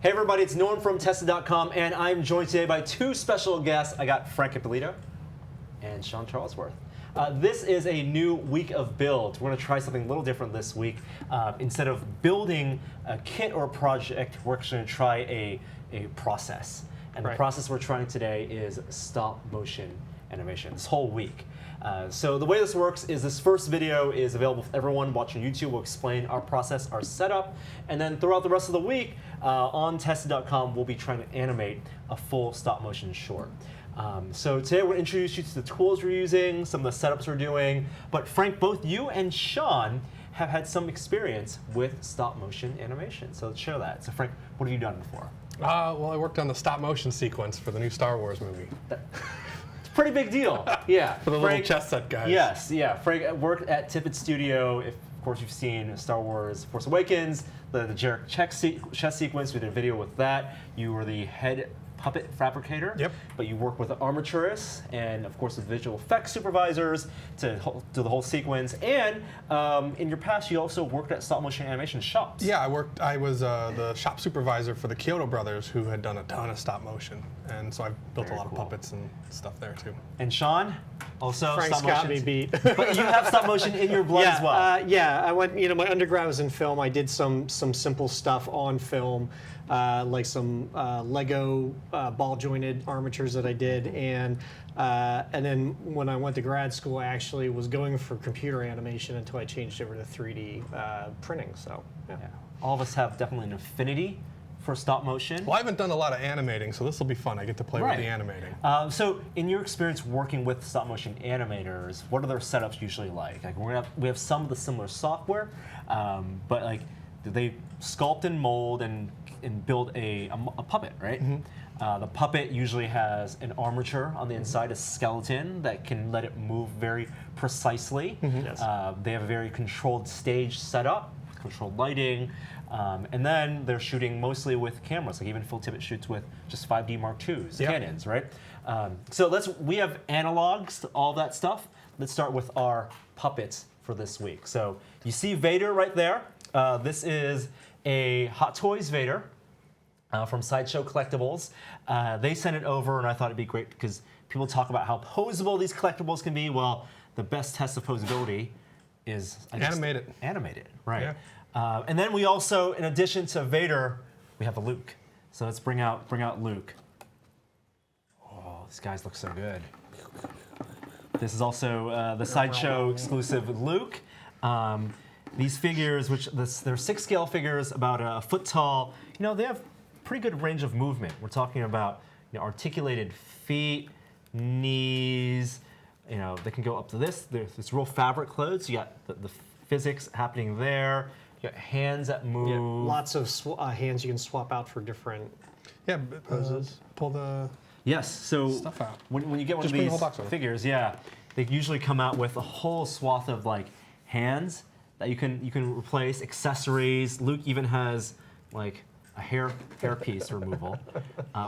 Hey everybody, it's Norm from Tested.com, and I'm joined today by two special guests. I got Frank Ippolito and Sean Charlesworth. This is a new week of builds. We're going to try something a little different this week. Instead of building a kit or a project, we're actually going to try a process. And the process we're trying today is stop motion animation, this whole week. So the way this works is this first video is available for everyone watching YouTube. We'll explain our process, our setup, and then throughout the rest of the week on Tested.com, we'll be trying to animate a full stop motion short. So today we're going to introduce you to the tools we're using, some of the setups we're doing. But Frank, both you and Sean have had some experience with stop motion animation. So let's share that. So Frank, what have you done before? Well, I worked on the stop motion sequence for the new Star Wars movie. Pretty big deal, yeah. For the Frank, little chess set guys. Yes, yeah. Frank worked at Tippett Studio. Of course, you've seen Star Wars Force Awakens, the Jarek chess sequence. We did a video with that. You were the head puppet fabricator. Yep. But you work with the armaturists and, of course, the visual effects supervisors to do the whole sequence. And in your past, you also worked at stop motion animation shops. Yeah, I was the shop supervisor for the Kyoto brothers, who had done a ton of stop motion, and so I've built a lot of puppets and stuff there too. And Sean, also Frank's stop motion. got me beat. But you have stop motion in your blood as well. Yeah, I went. My undergrad was in film. I did some simple stuff on film, like some Lego ball jointed armatures that I did, and then when I went to grad school, I actually was going for computer animation until I changed over to 3D printing. So yeah. All of us have definitely an affinity for stop motion. Well, I haven't done a lot of animating, so this will be fun. I get to play with the animating. So, in your experience working with stop motion animators, what are their setups usually like? We have some of the similar software, but like, do they sculpt and mold and build a puppet, right? Mm-hmm. The puppet usually has an armature on the inside, a skeleton that can let it move very precisely. Mm-hmm. Yes. They have a very controlled stage setup, controlled lighting. And then they're shooting mostly with cameras. Like even Phil Tippett shoots with just 5D Mark IIs, Canons, right? So we have analogs to all that stuff. Let's start with our puppets for this week. So you see Vader right there. This is a Hot Toys Vader from Sideshow Collectibles. They sent it over, and I thought it'd be great because people talk about how posable these collectibles can be. Well, the best test of posability is animated. Animated, right? Yeah. And then we also, in addition to Vader, we have a Luke. So let's bring out Luke. Oh, these guys look so good. This is also the Sideshow exclusive Luke. These figures, they're 6-scale figures, about a foot tall. They have pretty good range of movement. We're talking about articulated feet, knees. They can go up to this. There's real fabric clothes. You got the physics happening there. You got hands that move. Yeah, lots of hands you can swap out for different poses. Pull the stuff out. When you get one of these figures, they usually come out with a whole swath of like hands that you can replace, accessories. Luke even has like a hair piece removal.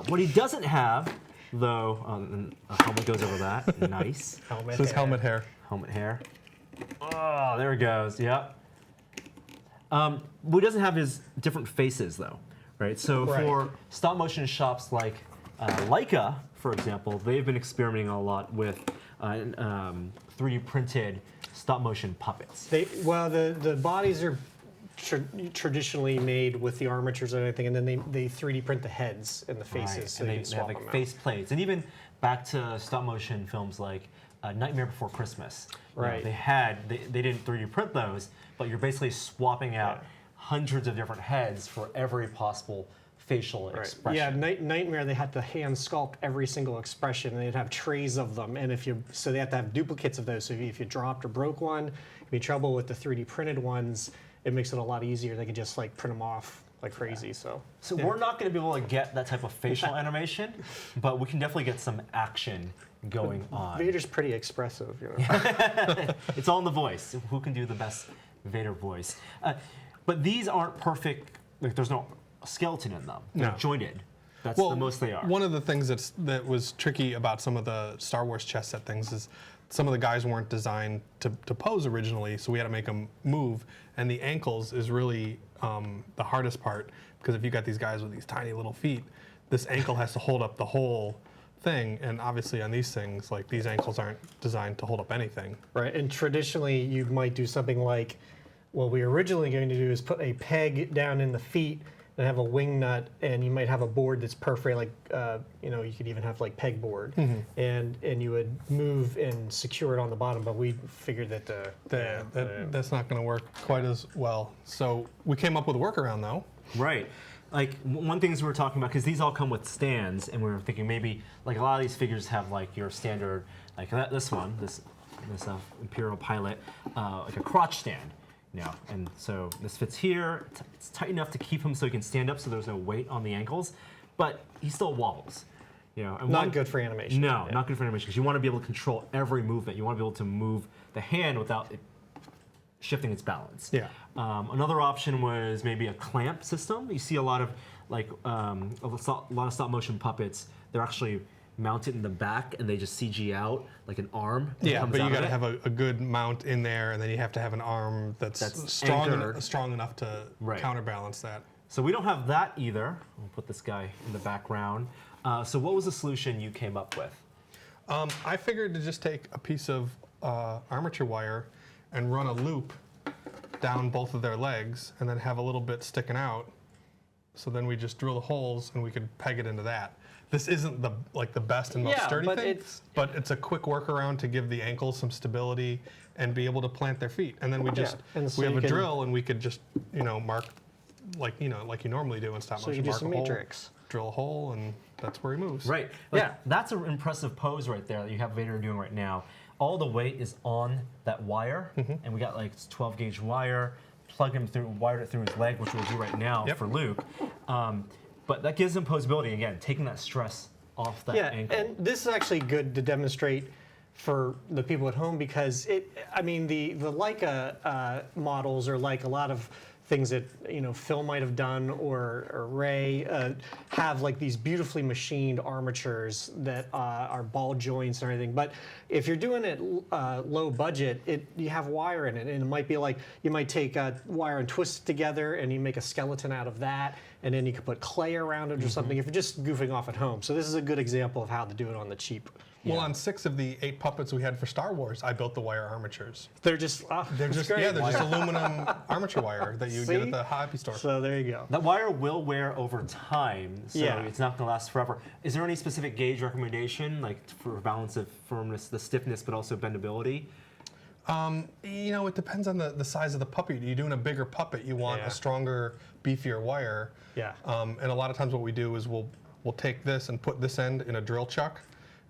What he doesn't have, though, a helmet goes over that. Nice. Helmet hair. Helmet hair. Oh, there it goes. Yep. What he doesn't have is different faces, though, right? So for stop motion shops like Leica, for example, they've been experimenting a lot with 3D printed stop motion puppets. The bodies are traditionally made with the armatures and everything, and then they 3D print the heads and the faces. Right. So and they have like face plates, and even back to stop motion films like Nightmare Before Christmas. Right. They didn't 3D print those, but you're basically swapping out hundreds of different heads for every possible facial expression. Yeah, Nightmare, they had to hand sculpt every single expression, and they'd have trays of them, and so they have to have duplicates of those. So if you dropped or broke one, you'd be in trouble with the 3D printed ones. It makes it a lot easier. They can just like print them off like crazy. So we're not going to be able to get that type of facial animation, but we can definitely get some action going on. Vader's pretty expressive. It's all in the voice. Who can do the best Vader voice? But these aren't perfect. Like, there's no skeleton in them. They're jointed. That's the most they are. One of the things that was tricky about some of the Star Wars chess set things is some of the guys weren't designed to pose originally, so we had to make them move. And the ankles is really the hardest part, because if you got these guys with these tiny little feet, this ankle has to hold up the whole thing. And obviously on these things, like these ankles aren't designed to hold up anything. Right, and traditionally you might do something like, what we were originally going to do is put a peg down in the feet and have a wing nut, and you might have a board that's perforated, like you could even have like pegboard, and you would move and secure it on the bottom. But we figured that that's not going to work quite as well. So we came up with a workaround though. Right. Like one thing is we were talking about, because these all come with stands, and we were thinking maybe like a lot of these figures have like your standard, like this one, this Imperial pilot, like a crotch stand. And so this fits here. It's tight enough to keep him so he can stand up, so there's no weight on the ankles, but he still wobbles. And not good for animation. No, not good for animation, because you want to be able to control every movement. You want to be able to move the hand without it shifting its balance. Yeah. Another option was maybe a clamp system. You see a lot of like a lot of stop motion puppets. They're actually mounted in the back, and they just CG out like an arm. Yeah, but you got to have a good mount in there, and then you have to have an arm that's strong enough to counterbalance that. So we don't have that either. We'll put this guy in the background. So what was the solution you came up with? I figured to just take a piece of armature wire and run a loop down both of their legs, and then have a little bit sticking out. So then we just drill the holes, and we could peg it into that. This isn't the best and most sturdy thing, but it's a quick workaround to give the ankles some stability and be able to plant their feet. And then we just we have a drill, and we could just mark like you normally do in stop motion. So you do some hole, matrix. Drill a hole, and that's where he moves. Right. That's an impressive pose right there that you have Vader doing right now. All the weight is on that wire, and we got like 12 gauge wire. Plug him through, wired it through his leg, which we'll do right now for Luke. But that gives him posability, again, taking that stress off that ankle. And this is actually good to demonstrate for the people at home, because the Leica models are like a lot of things that Phil might have done, or Ray have like these beautifully machined armatures that are ball joints and everything. But if you're doing it low budget, you have wire in it, and it might be like you might take a wire and twist it together, and you make a skeleton out of that, and then you could put clay around it or something if you're just goofing off at home. So this is a good example of how to do it on the cheap. Well, on 6 of the 8 puppets we had for Star Wars, I built the wire armatures. They're just just aluminum armature wire that you get at the hobby store. So there you go. That wire will wear over time, so it's not going to last forever. Is there any specific gauge recommendation, like for balance of firmness, the stiffness, but also bendability? It depends on the size of the puppet. You're doing a bigger puppet, you want a stronger, beefier wire. Yeah. And a lot of times what we do is we'll take this and put this end in a drill chuck,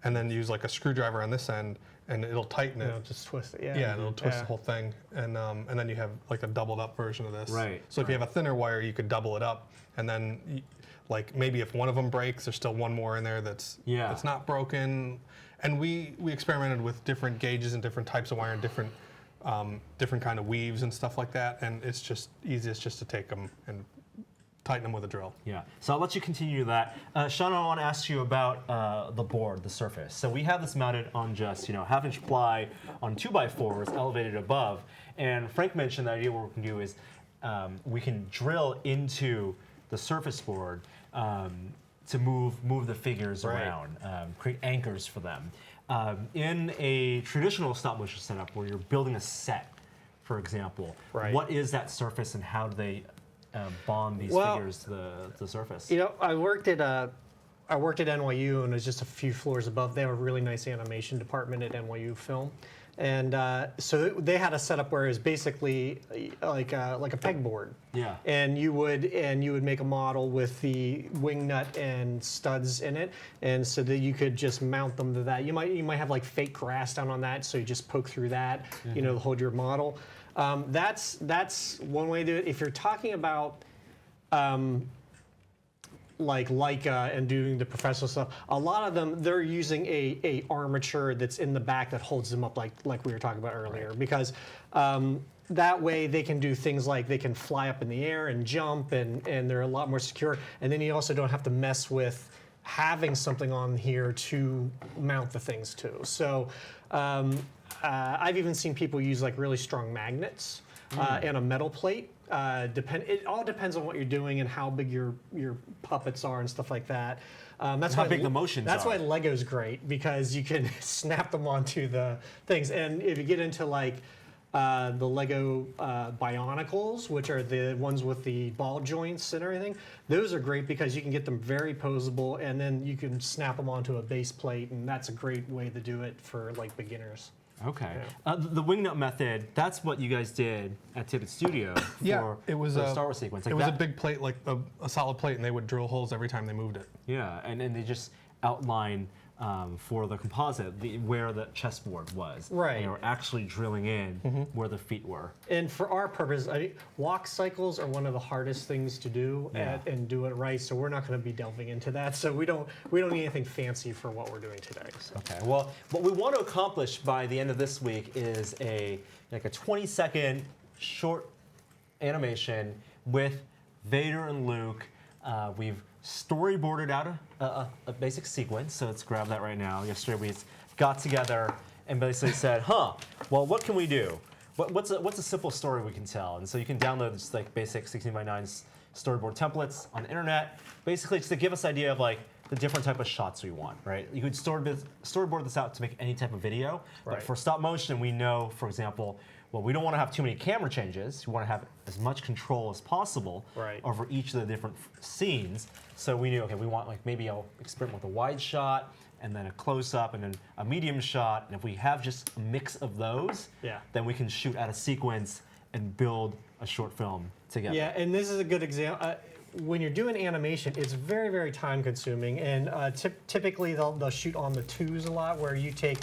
and then use like a screwdriver on this end, and it'll tighten it. It'll just twist it. Yeah, and it'll twist the whole thing, and then you have like a doubled up version of this. Right. So if you have a thinner wire, you could double it up, and then like maybe if one of them breaks, there's still one more in there that's not broken. And we experimented with different gauges and different types of wire and different kind of weaves and stuff like that, and it's just easiest just to take them and tighten them with a drill. Yeah, so I'll let you continue that. Sean, I want to ask you about the board, the surface. So we have this mounted on just, half-inch ply on 2x4s elevated above. And Frank mentioned the idea what we can do is we can drill into the surface board to move the figures around, create anchors for them. In a traditional stop-motion setup where you're building a set, for example, what is that surface, and how do they bond these figures to the surface? I worked at NYU, and it was just a few floors above. They have a really nice animation department at NYU Film, and so they had a setup where it was basically like a pegboard. Yeah. And you would make a model with the wing nut and studs in it, and so that you could just mount them to that. You might have like fake grass down on that, so you just poke through that, to hold your model. That's one way to do it. If you're talking about like Leica and doing the professional stuff, a lot of them, they're using a armature that's in the back that holds them up, like we were talking about earlier, because that way they can do things like they can fly up in the air and jump, and they're a lot more secure. And then you also don't have to mess with having something on here to mount the things to. So I've even seen people use like really strong magnets and a metal plate. It all depends on what you're doing and how big your puppets are and stuff like that. That's how why big the motions That's are. why Lego's great, because you can snap them onto the things. And if you get into like the Lego Bionicles, which are the ones with the ball joints and everything, those are great because you can get them very posable, and then you can snap them onto a base plate, and that's a great way to do it for like beginners. Okay. The Wingnut Method, that's what you guys did at Tippett Studio for it was the a Star Wars sequence. Like it was a that- big plate, like a solid plate, and they would drill holes every time they moved it. Yeah, and they just outline for the composite where the chessboard was. Right. And they were actually drilling in where the feet were. And for our purpose, walk cycles are one of the hardest things to do and do it right. So we're not going to be delving into that. So we don't need anything fancy for what we're doing today. So. Okay. Well, what we want to accomplish by the end of this week is a 20-second short animation with Vader and Luke. We've storyboarded out a basic sequence, so let's grab that right now. Yesterday we got together and basically said, well, what can we do? What's a simple story we can tell? And so you can download just like basic 16:9 storyboard templates on the internet, basically just to give us an idea of like the different type of shots we want, right? You could storyboard this out to make any type of video, but Right. for stop motion, we know, for example, well, we don't want to have too many camera changes. We want to have as much control as possible Right. over each of the different scenes. So we knew, okay, we want like maybe I'll experiment with a wide shot and then a close-up and then a medium shot. And if we have just a mix of those, then we can shoot out a sequence and build a short film together. Yeah, and this is a good example. When you're doing animation, it's very, very time consuming, and typically they'll shoot on the twos a lot, where you take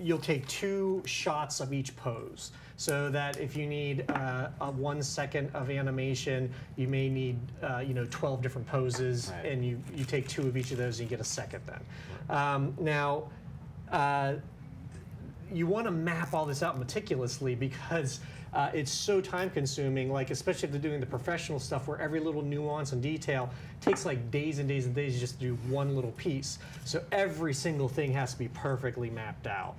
you'll take 2 shots of each pose, so that if you need a 1 second of animation, you may need 12 different poses, Right. and you take 2 of each of those and you get a second then. Now. You want to map all this out meticulously, because it's so time consuming, like especially if they're doing the professional stuff where every little nuance and detail takes like days and days and days just to do one little piece. So every single thing has to be perfectly mapped out,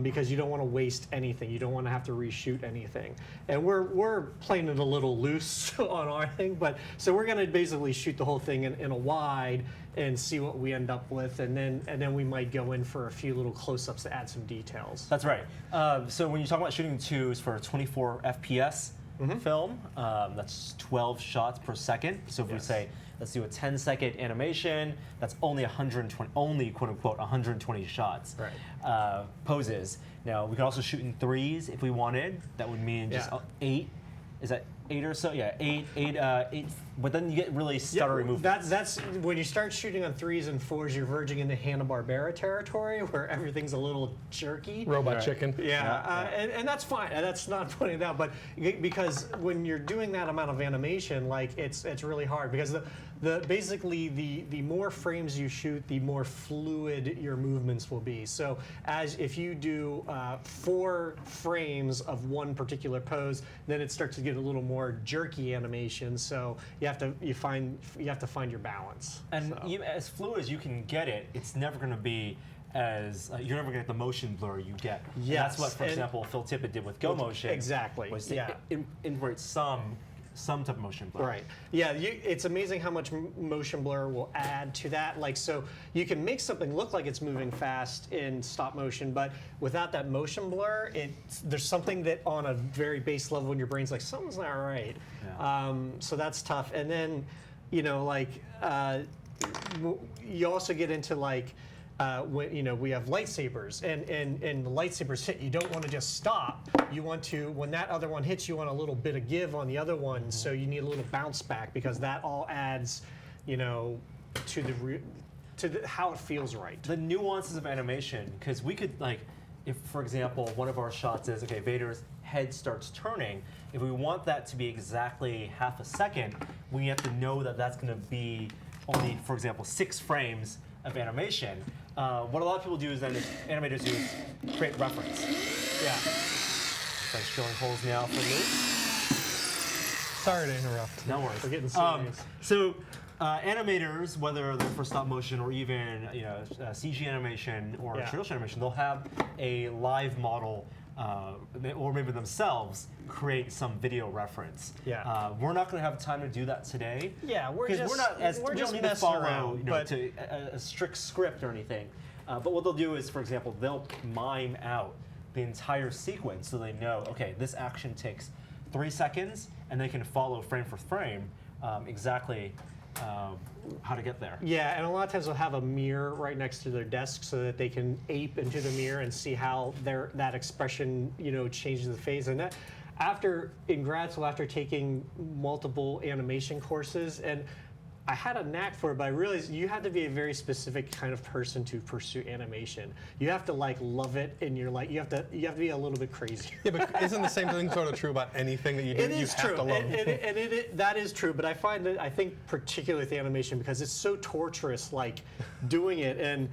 because you don't want to waste anything. You don't want to have to reshoot anything. And we're playing it a little loose on our thing, but so we're going to basically shoot the whole thing in a wide and see what we end up with, and then we might go in for a few little close-ups to add some details. That's right. So when you talk about shooting twos for a 24 FPS film, that's 12 shots per second. So if we say, let's do a 10-second animation, that's only 120, only quote unquote 120 shots, poses. Now we can also shoot in threes if we wanted. That would mean just 8. Is that 8 or so? Yeah, 8. But then you get really stuttery movements. That's when you start shooting on 3s and 4s, you're verging into Hanna-Barbera territory, where everything's a little jerky. Robot chicken. And that's fine. And that's not putting it out, but because when you're doing that amount of animation, like it's really hard, because basically the more frames you shoot, the more fluid your movements will be. So if you do 4 frames of one particular pose, then it starts to get a little more jerky animation. So you have to find your balance. And as fluid as you can get it, it's never going to be as you're never going to get the motion blur you get. And that's what, for example, Phil Tippett did with Go Motion. Exactly. Was to invert some type of motion blur. Right. Yeah. It's amazing how much motion blur will add to that. Like, so you can make something look like it's moving fast in stop motion, but without that motion blur, there's something that on a very base level in your brain's like, something's not right. Yeah. So that's tough. And then, you also get into like. When we have lightsabers, and the lightsabers hit, you don't want to just stop. You want to, when that other one hits, you want a little bit of give on the other one, so you need a little bounce back, because that all adds, to how it feels right. The nuances of animation, because we could if, for example, one of our shots is, okay, Vader's head starts turning. If we want that to be exactly half a second, we have to know that that's going to be only, for example, 6 frames of animation. What a lot of people do is then animators do is create reference. Yeah. It's like drilling holes now for Luke. Sorry to interrupt. No worries. We're getting serious. So animators, whether they're for stop motion or even CG animation or traditional animation, they'll have a live model, or maybe themselves create some video reference. Yeah. We're not going to have time to do that today. Yeah, we're not as we don't need to messing follow around, a strict script or anything. But what they'll do is, for example, they'll mime out the entire sequence so they know, okay, this action takes 3 seconds, and they can follow frame for frame exactly how to get there. Yeah, and a lot of times they'll have a mirror right next to their desk so that they can ape into the mirror and see how that expression, changes the phase. And that, in grad school, after taking multiple animation courses, and I had a knack for it, but I realized you have to be a very specific kind of person to pursue animation. You have to love it, and you have to be a little bit crazy. Yeah, but isn't the same thing sort of true about anything that you do? It is true, have to love. that is true. But I think particularly with animation, because it's so torturous, doing it and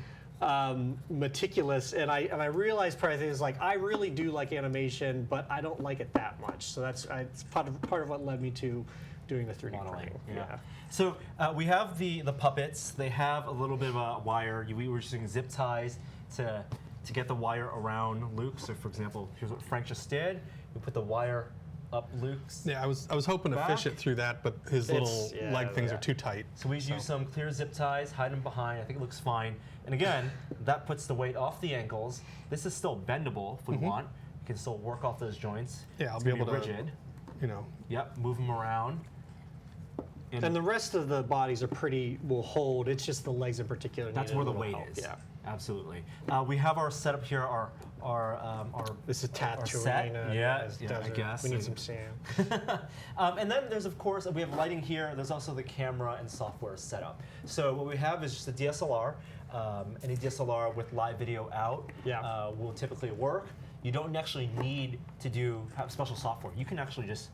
meticulous. And I realized part of things I really do like animation, but I don't like it that much. So it's part of what led me to doing the 3D modeling. printing. Yeah. So we have the puppets. They have a little bit of a wire. We were using zip ties to get the wire around Luke. So for example, here's what Frank just did. We put the wire up Luke's. Yeah, I was hoping to fish it through that, but his little leg things are too tight. So we use some clear zip ties, hide them behind. I think it looks fine. And again, that puts the weight off the ankles. This is still bendable if we want. We can still work off those joints. Yeah, I'll It's be gonna able to, rigid. Yep, move them around. And the rest of the bodies will hold. It's just the legs in particular. That's need a where the little weight help. is. Yeah. Absolutely. We have our setup here. Our This is tattooing. set. I guess. We need some sand. And then there's, of course, we have lighting here. There's also the camera and software setup. So what we have is just a DSLR. Any DSLR with live video out will typically work. You don't actually need to have special software. You can actually just,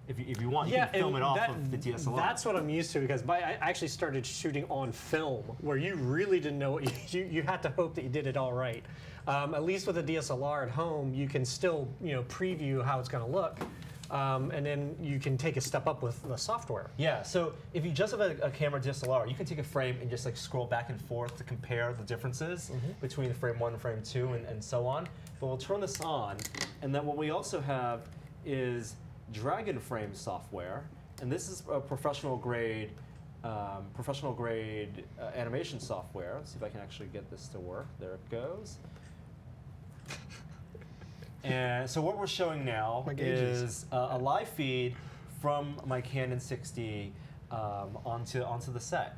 if you want, you can film it off of the DSLR. That's what I'm used to, because I actually started shooting on film, where you really didn't know what you had to hope that you did it all right. At least with a DSLR at home, you can still preview how it's going to look. And then you can take a step up with the software. Yeah, so if you just have a camera DSLR, you can take a frame and just scroll back and forth to compare the differences between frame 1 and frame 2 and so on. But we'll turn this on, and then what we also have is Dragon Frame software, and this is a professional grade animation software. Let's see if I can actually get this to work. There it goes. And so what we're showing now is a live feed from my Canon 6D onto the set,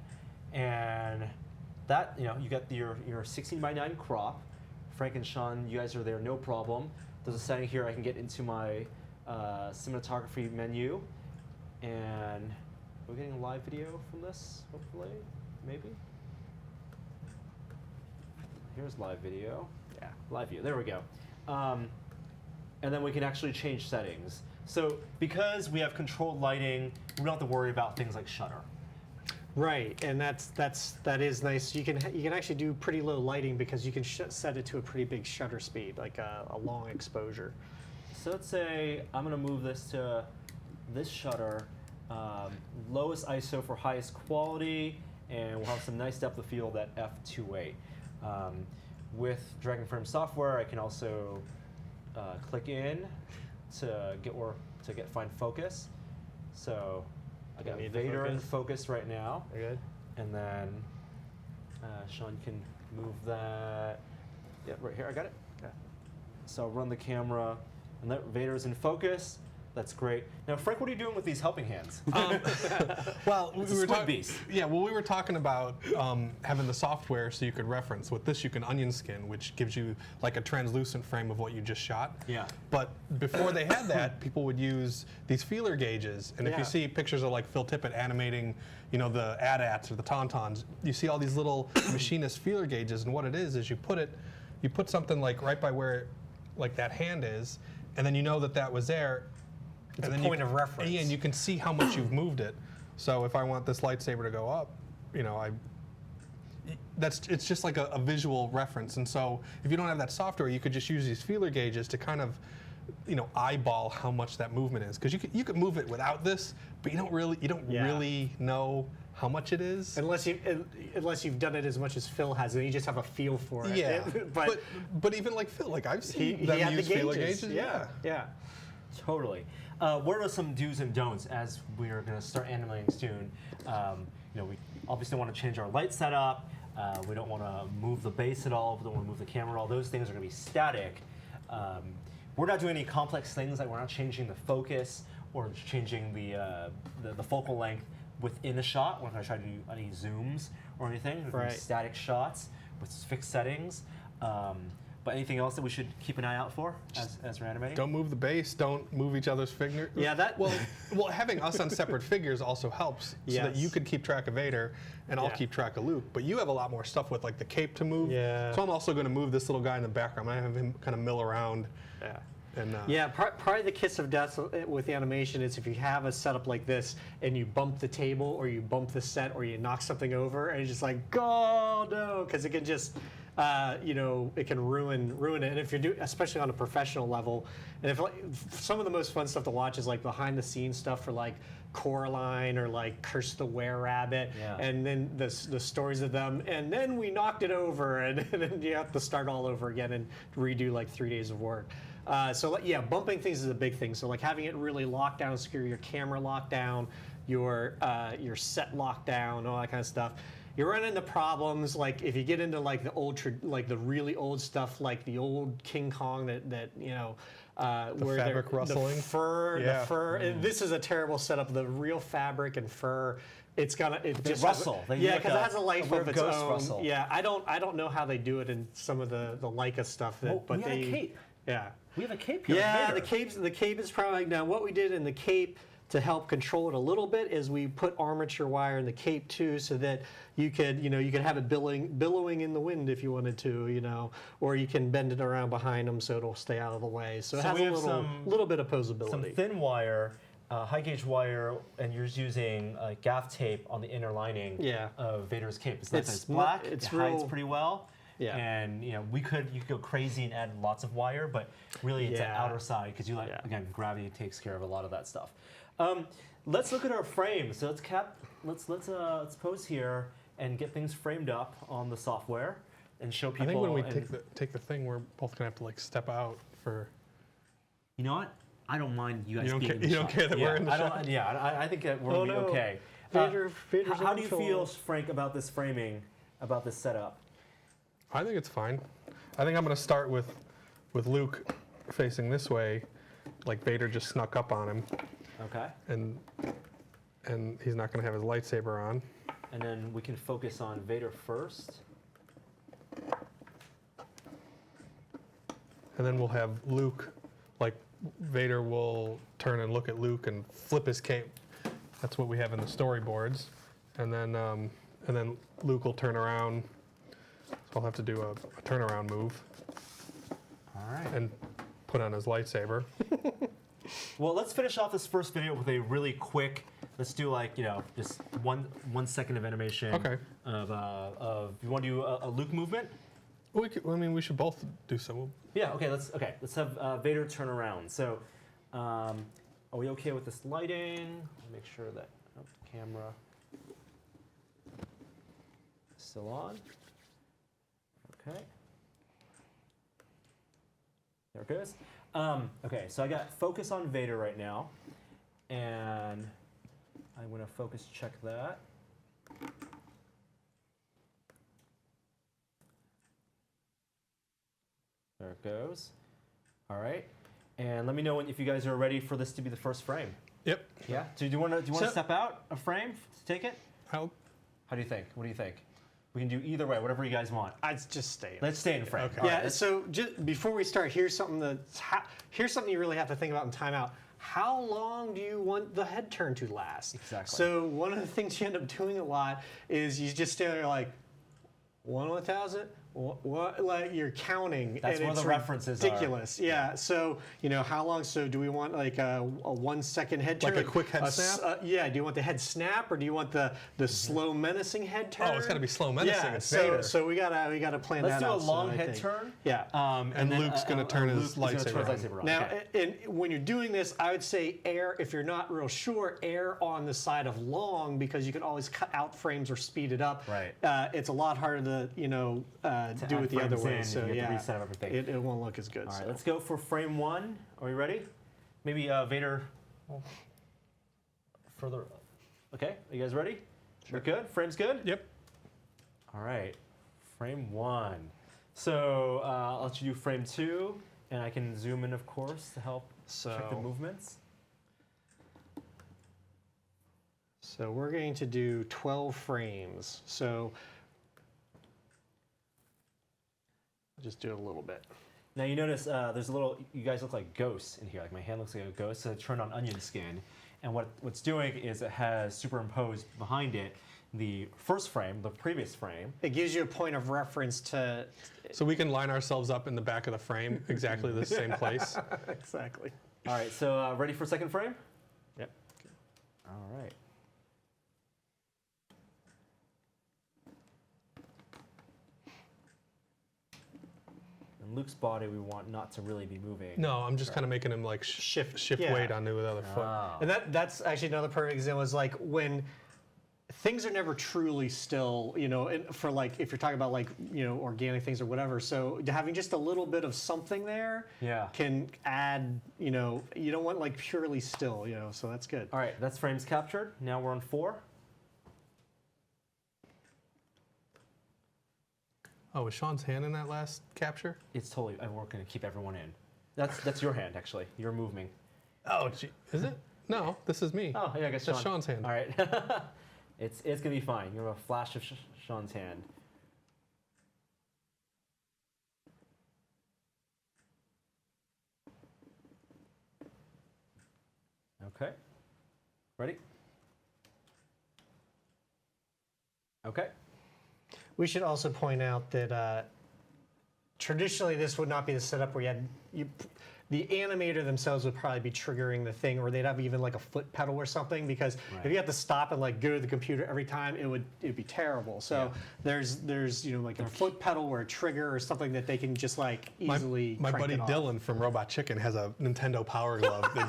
and that you got your 16:9 crop. Frank and Sean, you guys are there, no problem. There's a setting here I can get into my cinematography menu, and we're getting a live video from this, hopefully, maybe. Here's live video. Yeah, live view. There we go. And then we can actually change settings. So because we have controlled lighting, we don't have to worry about things like shutter. Right, and that is nice. You can actually do pretty low lighting because you can set it to a pretty big shutter speed, like a long exposure. So let's say I'm going to move this to this shutter, lowest ISO for highest quality, and we'll have some nice depth of field at f2.8. With Dragon Frame software, I can also click in to get fine focus. So I got Vader in focus right now. Very good. And then Sean can move that. Yeah, right here. I got it. Okay. So I'll run the camera, and that Vader's in focus. That's great. Now, Frank, what are you doing with these helping hands? Well, we were talking. Yeah, well, we were talking about having the software so you could reference. With this, you can onion skin, which gives you like a translucent frame of what you just shot. Yeah. But before they had that, people would use these feeler gauges, and if you see pictures of like Phil Tippett animating, the AT-ATs or the Tauntauns, you see all these little machinist feeler gauges, and what it is you put something like right by where like that hand is, and then you know that was there. It's a point of reference. And you can see how much you've moved it. So if I want this lightsaber to go up, it's just like a visual reference. And so if you don't have that software, you could just use these feeler gauges to kind of, eyeball how much that movement is. Because you could move it without this, but you don't really know how much it is. Unless you've done it as much as Phil has, and you just have a feel for it. Yeah, but but even like Phil, like I've seen he them had the use feeler gauges. gauges. Yeah. Totally. What are some do's and don'ts as we're going to start animating soon? We obviously want to change our light setup. We don't want to move the base at all. We don't want to move the camera at all. Those things are going to be static. We're not doing any complex things, like we're not changing the focus or changing the focal length within a shot. We're not going to try to do any zooms or anything. We're going to be static shots with fixed settings. But anything else that we should keep an eye out for as we're animating? Don't move the base. Don't move each other's figure. Yeah, that. Well, having us on separate figures also helps, so that you could keep track of Vader, and I'll keep track of Luke. But you have a lot more stuff with like the cape to move. Yeah. So I'm also going to move this little guy in the background. I have him kind of mill around. Yeah. And probably the kiss of death with animation is if you have a setup like this and you bump the table or you bump the set or you knock something over and it's just like, oh no, because it can just, it can ruin it. And if you're doing, especially on a professional level, and if some of the most fun stuff to watch is like behind the scenes stuff for like Coraline or like Curse the Were-Rabbit, and then the stories of them, and then we knocked it over, and then you have to start all over again and redo like 3 days of work. Bumping things is a big thing. So like having it really locked down, secure, your camera locked down, your set locked down, all that kind of stuff. You run into problems like if you get into like the really old stuff, like the old King Kong that where fabric rustling, the fur. And this is a terrible setup. The real fabric and fur. They just rustle. Because it has a life of its own. Rustle. Yeah, I don't know how they do it in some of the Leica stuff. We have a cape. Yeah. We have a cape here. Yeah, the cape is probably now what we did in the cape to help control it a little bit is we put armature wire in the cape too, so that you could have it billowing in the wind if you wanted to, or you can bend it around behind them so it'll stay out of the way. So it has a little bit of posability. Some thin wire, high gauge wire, and you're using gaff tape on the inner lining of Vader's cape. It's black. It hides pretty well. Yeah. And you could go crazy and add lots of wire, but really it's an outer side because again, gravity takes care of a lot of that stuff. Let's look at our frames. So let's pose here and get things framed up on the software and show people. I think when we take the thing, we're both gonna have to like step out for. You know what? I don't mind you guys being in the shot. You don't care that we're in the shot? I think that we're gonna be okay. Vader's how do you feel, Frank, about this framing, about this setup? I think it's fine. I think I'm going to start with Luke facing this way, like Vader just snuck up on him. Okay. And he's not going to have his lightsaber on. And then we can focus on Vader first. And then we'll have Luke, like Vader will turn and look at Luke and flip his cape. That's what we have in the storyboards. And then Luke will turn around. So I'll have to do a turnaround move. All right. And put on his lightsaber. Well, let's finish off this first video with a really quick. Let's do just 1 second of animation. Okay. Of you want to do a Luke movement? We should both do so. Yeah. Okay. Let's have Vader turn around. So, are we okay with this lighting? Make sure that camera is still on. Okay. There it goes. Okay, so I got focus on Vader right now, and I'm going to focus check that. There it goes. All right, and let me know if you guys are ready for this to be the first frame. Yep. Yeah. Do you want to step out a frame to take it? How do you think? What do you think? We can do either way, whatever you guys want. I'd just stay. Let's stay in frame. Okay. Yeah. So just before we start, here's something you really have to think about in timeout. How long do you want the head turn to last? Exactly. So one of the things you end up doing a lot is you just stay there like 1/1000, What, like you're counting, That's and where it's the references are. ridiculous. Yeah. So how long? So do we want like a 1 second head turn? Like a quick head snap? Yeah. Do you want the head snap, or do you want the slow menacing head turn? Oh, it's got to be slow menacing. Yeah. It's Vader. So we gotta plan Let's that do out. a long I head think. turn. Yeah. And then, Luke's going to turn Luke his is gonna turn lightsaber his on. on. Now, Okay. and when you're doing this, I would say err, if you're not real sure, err on the side of long, because you can always cut out frames or speed it up. Right. It's a lot harder to do add it the other frames way. in, So you get the yeah, reset of everything. it won't look as good. All right, so. let's go for frame 1. Are we ready? Maybe Vader further. Okay, are you guys ready? Sure. We're good? Frame's good? Yep. All right, frame 1. So I'll let you do frame 2, and I can zoom in, of course, to help check the movements. So we're going to do 12 frames. So just do it a little bit. Now you notice there's a little, you guys look like ghosts in here. Like my hand looks like a ghost, so I turned on onion skin. And what's doing is it has superimposed behind it the first frame, the previous frame. It gives you a point of reference to. So we can line ourselves up in the back of the frame, exactly the same place. Exactly. All right, so ready for second frame? Yep. All right. And Luke's body we want not to really be moving. No, I'm just kind of making him like shift yeah. weight onto the other foot. Oh. And that's actually another perfect example. Is like when things are never truly still, and for like if you're talking about like organic things or whatever. So having just a little bit of something there can add. You don't want like purely still. So that's good. All right, that's frames captured. Now we're on 4. Oh, was Sean's hand in that last capture? It's totally. We're going to keep everyone in. That's your hand actually. You're moving. Oh, is it? No, this is me. Oh yeah, I guess That's Sean's hand. All right. It's gonna be fine. You're a flash of Sean's hand. Okay. Ready? Okay. We should also point out that traditionally this would not be the setup where the animator themselves would probably be triggering the thing, or they'd have even like a foot pedal or something, because if you have to stop and like go to the computer every time, it'd be terrible. So there's like a foot pedal or a trigger or something that they can just like easily. My buddy crank it off. Dylan from Robot Chicken has a Nintendo Power Glove that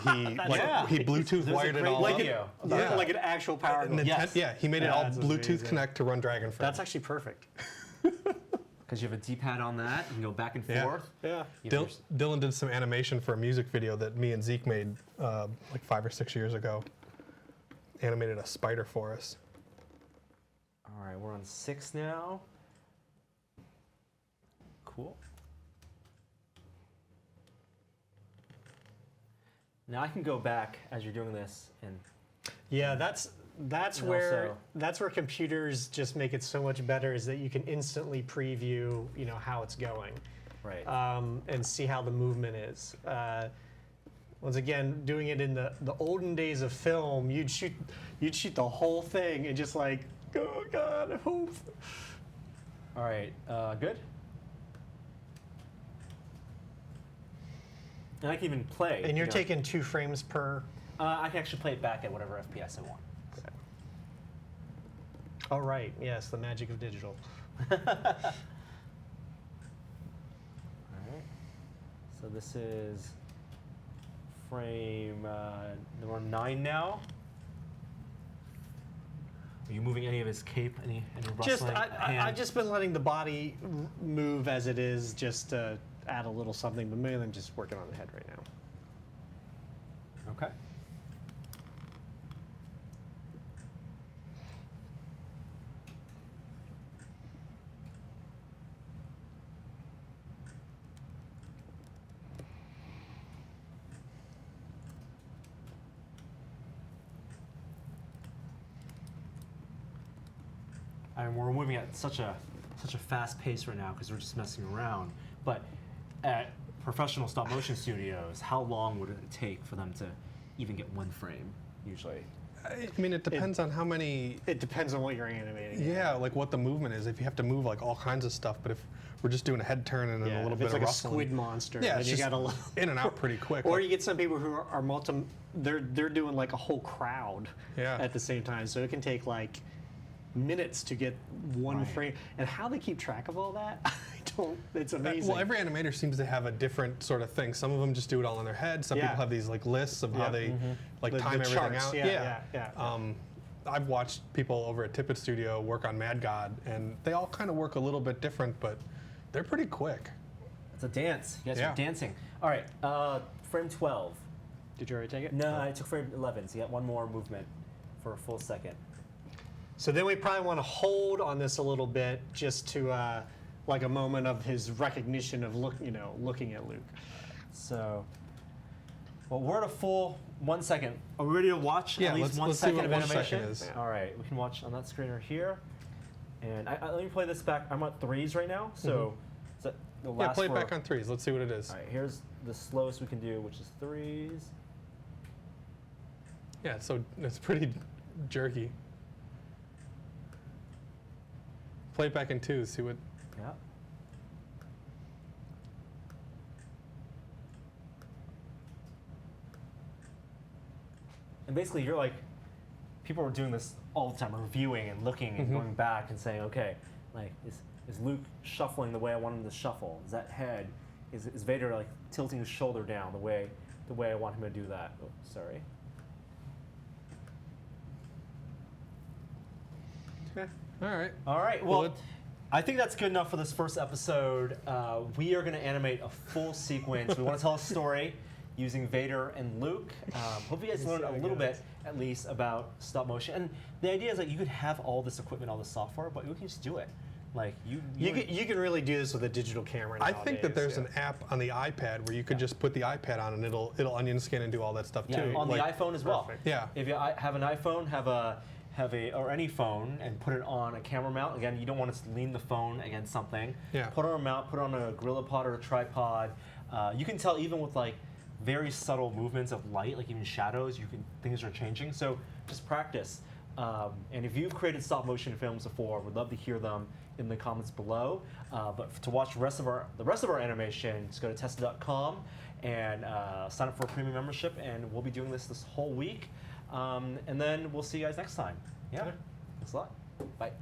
he Bluetooth wired it all like up. Like an actual power glove. Yes. He made it all That's Bluetooth amazing. connect to run Dragonframe. That's actually perfect. Because you have a D-pad on that, you can go back and Yeah. forth. Yeah. Dylan did some animation for a music video that me and Zeke made like 5 or 6 years ago. Animated a spider for us. All right, we're on 6 now. Cool. Now I can go back as you're doing this and Yeah, that's And where also- that's where computers just make it so much better, is that you can instantly preview how it's going, right. and see how the movement is. Once again, doing it in the olden days of film, you'd shoot the whole thing and just like, oh God, I hope. All right, good. And I can even play. And you're taking 2 frames per. I can actually play it back at whatever FPS I want. Oh right, yes, the magic of digital. All right. So this is frame number 9 now. Are you moving any of his cape? Any rustling hand? I've just been letting the body move as it is, just to add a little something, but mainly I'm just working on the head right now. Okay. And we're moving at such a fast pace right now because we're just messing around. But at professional stop motion studios, how long would it take for them to even get 1 frame usually? I mean, it depends on how many. It depends on what you're animating. Yeah, like what the movement is. If you have to move like all kinds of stuff, but if we're just doing a head turn and then a little if bit it's of like rustling, a squid monster. yeah, then it's you just gotta in and out pretty quick. Or you get some people who are they're doing like a whole crowd Yeah. at the same time, so it can take like minutes to get one frame. And how they keep track of all that, I don't. It's amazing. Well, every animator seems to have a different sort of thing. Some of them just do it all in their head. Some people have these like lists of how they like The time everything charts, out. yeah. I've watched people over at Tippett Studio work on Mad God, and they all kind of work a little bit different, but they're pretty quick. It's a dance. You guys Yeah. are dancing. All right, frame 12. Did you already take it? No, I took frame 11, so you got one more movement for a full second. So then we probably want to hold on this a little bit, just to like a moment of his recognition of looking at Luke. So, well, we're at a full 1 second. Are we ready to watch Yeah, at least let's see second what of 1 animation? second is. All right, we can watch on that screener here. And let me play this back. I'm at 3s right now, so the Yeah, last play it for- back on 3s. Let's see what it is. All right, here's the slowest we can do, which is 3s. Yeah, so it's pretty jerky. Play it back in 2s. See what. Yeah. And basically, you're like, people are doing this all the time, reviewing and looking and going back and saying, okay, like, is Luke shuffling the way I want him to shuffle? Is that head? Is Vader like tilting his shoulder down the way I want him to do that? Oh, sorry. All right. All right. Well, Well, I think that's good enough for this first episode. We are going to animate a full sequence. We want to tell a story using Vader and Luke. Hope you guys learned a little bit, at least, about stop motion. And the idea is that you could have all this equipment, all this software, but you can just do it. Like you can really do this with a digital camera. I think that nowadays, there's an app on the iPad where you could just put the iPad on and it'll onion scan and do all that stuff yeah, too. on Like, the iPhone as well. Perfect. Yeah. If you have an iPhone, have a or any phone and put it on a camera mount. Again, you don't want to lean the phone against something. Yeah. Put it on a mount, put it on a Gorilla Pod or a tripod. You can tell even with like very subtle movements of light, like even shadows, things are changing. So just practice. And if you've created stop motion films before, we'd love to hear them in the comments below. But to watch the rest of our animation, just go to Tested.com and sign up for a premium membership, and we'll be doing this whole week. And then we'll see you guys next time. Yeah. Thanks a lot. Bye.